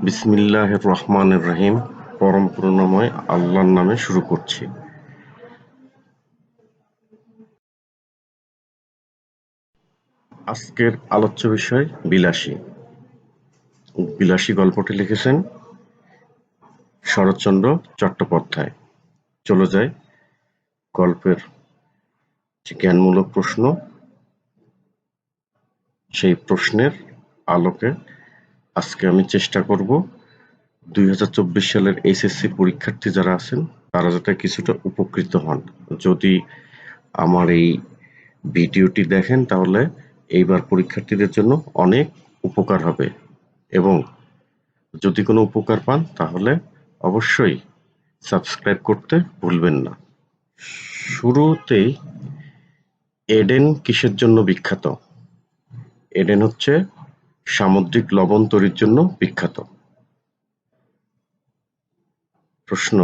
বিসমিল্লাহির রহমানির রহিম। পরম করুণাময় আল্লাহর নামে শুরু করছি। আজকের আলোচ্য বিষয় বিলাসী। বিলাসী গল্পটি লিখেছেন শরৎচন্দ্র চট্টোপাধ্যায়। চলে যায় গল্পের যে জ্ঞানমূলক প্রশ্ন, সেই প্রশ্নের আলোকে আজকে আমি চেষ্টা করব 2024 সালের এইচএসসি পরীক্ষার্থী যারা আছেন তারা যাতে কিছুটা উপকৃত হন। যদি আমার এই ভিডিওটি দেখেন তাহলে এইবার পরীক্ষার্থীদের জন্য অনেক উপকার হবে, এবং যদি কোনো উপকার পান তাহলে অবশ্যই সাবস্ক্রাইব করতে ভুলবেন না। শুরুতেই এডেন কিসের জন্য বিখ্যাত? এডেন হচ্ছে সামুদ্রিক লবণ তৈরির জন্য বিখ্যাত। প্রশ্ন: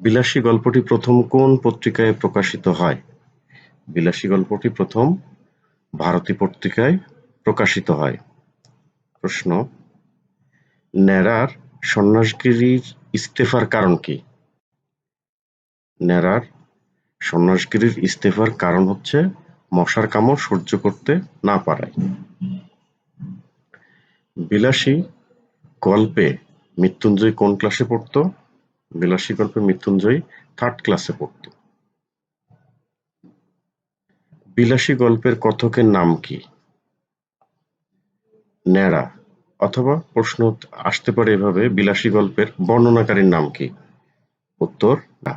বিলাসী গল্পটি প্রথম কোন পত্রিকায় প্রকাশিত হয়? বিলাসী গল্পটি প্রথম ভারতী পত্রিকায় প্রকাশিত হয়। প্রশ্ন: ন্যাড়ার সন্ন্যাসগিরির ইস্তফার কারণ কি? ন্যাড়ার সন্ন্যাসগিরির ইস্তফার কারণ হচ্ছে মশার কামড় সহ্য করতে না পারায়। বিলাসী গল্পে মৃত্যুঞ্জয় কোন ক্লাসে পড়তো? বিলাসী গল্পে মৃত্যুঞ্জয় 3rd ক্লাসে পড়তো। বিলাসী গল্পের কথকের নাম কি? ন্যাড়া। অথবা প্রশ্ন আসতে পারে এভাবে, বিলাসী গল্পের বর্ণনাকারীর নাম কি? উত্তর না।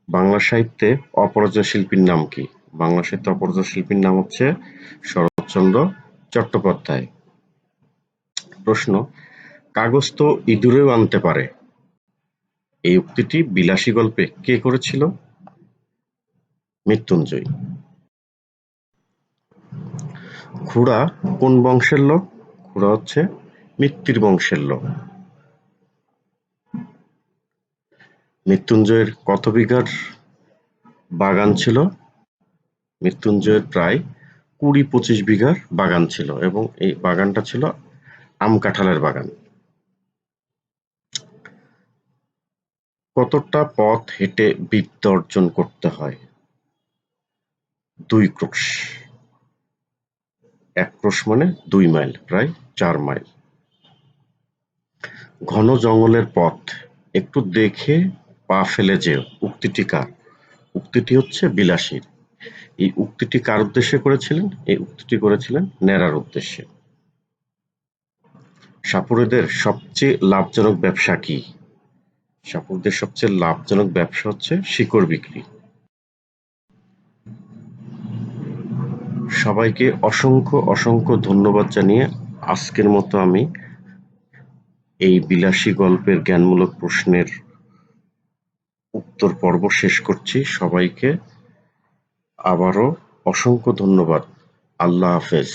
বাংলা সাহিত্যে অপরাজেয় শিল্পীর নাম কি? বাংলা সাহিত্যে অপরাজেয় শিল্পীর নাম হচ্ছে শরৎচন্দ্র চট্টোপাধ্যায়। প্রশ্ন: কাগজ তো ইঁদুরেও আনতে পারে, এই উক্তিটি বিলাসী গল্পে কে করেছিল? মৃত্যুঞ্জয়। খুড়া কোন বংশের লোক? খুড়া হচ্ছে মিত্তির বংশের লোক। মৃত্যুঞ্জয়ের কত বিঘার বাগান ছিল? মৃত্যুঞ্জয়ের প্রায় 20-25 বিঘার বাগান ছিল, এবং এই বাগানটা ছিল আম কাঁঠালের বাগান। কতটা পথ হেঁটে বিদ্যা অর্জন করতে হয়? 2 ক্রোশ। 1 ক্রোশ মানে 2 মাইল, প্রায় 4 মাইল। ঘন জঙ্গলের পথ, একটু দেখে পা ফেলে যেও, উক্তিটি কার? উক্তিটি হচ্ছে বিলাসীর। এই উক্তিটি কার উদ্দেশ্যে করেছিলেন? এই উক্তিটি করেছিলেন ন্যাড়ার উদ্দেশ্যে। সাপুড়েদের সবচেয়ে লাভজনক ব্যবসা কি? সাপুড়েদের সবচেয়ে লাভজনক ব্যবসা হচ্ছে শিকড় বিক্রি। সবাইকে অসংখ্য অসংখ্য ধন্যবাদ জানিয়ে আজকের মতো আমি এই বিলাসী গল্পের জ্ঞানমূলক প্রশ্নের উত্তর পর্ব শেষ করছি। সবাইকে আবারও অসংখ্য ধন্যবাদ। আল্লাহ হাফেজ।